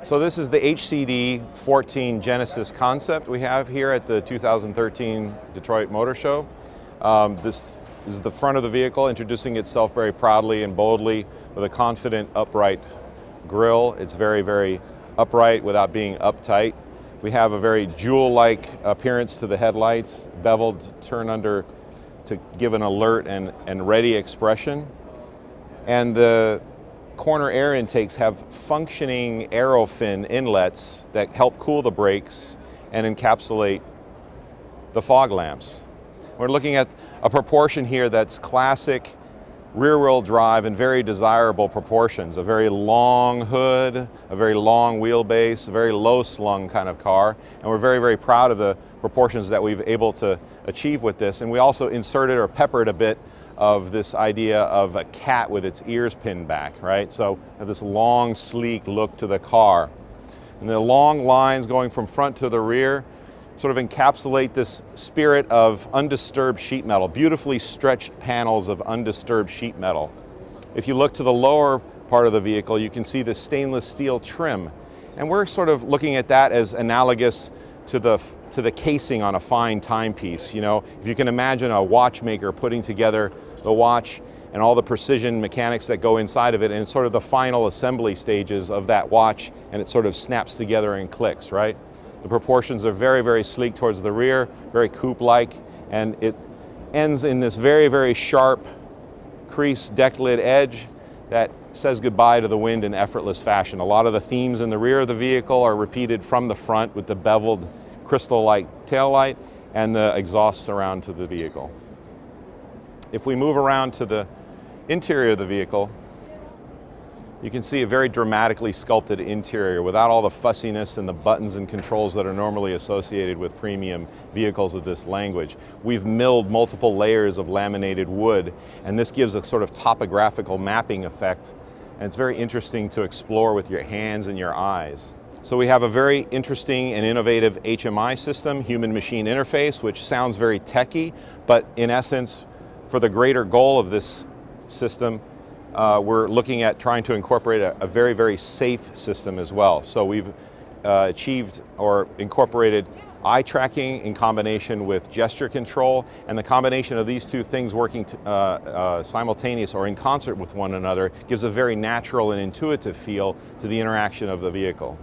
So this is the HCD-14 Genesis concept we have here at the 2013 Detroit Motor Show. This is the front of the vehicle introducing itself very proudly and boldly with a confident upright grille. It's very, very upright without being uptight. We have a very jewel-like appearance to the headlights, beveled turn under to give an alert and ready expression. And the corner air intakes have functioning aerofin inlets that help cool the brakes and encapsulate the fog lamps. We're looking at a proportion here that's classic rear-wheel drive in very desirable proportions. A very long hood, a very long wheelbase, a very low-slung kind of car. And we're very, very proud of the proportions that we've able to achieve with this. And we also inserted or peppered a bit of this idea of a cat with its ears pinned back, right? So we have this long, sleek look to the car. And the long lines going from front to the rear sort of encapsulate this spirit of undisturbed sheet metal, beautifully stretched panels of undisturbed sheet metal. If you look to the lower part of the vehicle, you can see the stainless steel trim. And we're sort of looking at that as analogous to the casing on a fine timepiece. You know, if you can imagine a watchmaker putting together the watch and all the precision mechanics that go inside of it, and it's sort of the final assembly stages of that watch, and it sort of snaps together and clicks, right? The proportions are very, very sleek towards the rear, very coupe-like, and it ends in this very, very sharp crease deck lid edge that says goodbye to the wind in effortless fashion. A lot of the themes in the rear of the vehicle are repeated from the front with the beveled crystal-like taillight and the exhaust surround to the vehicle. If we move around to the interior of the vehicle, you can see a very dramatically sculpted interior without all the fussiness and the buttons and controls that are normally associated with premium vehicles of this language. We've milled multiple layers of laminated wood, and this gives a sort of topographical mapping effect, and it's very interesting to explore with your hands and your eyes. So we have a very interesting and innovative HMI system, human-machine interface, which sounds very techy, but in essence, for the greater goal of this system, we're looking at trying to incorporate a very, very safe system as well. So we've achieved or incorporated eye tracking in combination with gesture control, and the combination of these two things working simultaneous or in concert with one another gives a very natural and intuitive feel to the interaction of the vehicle.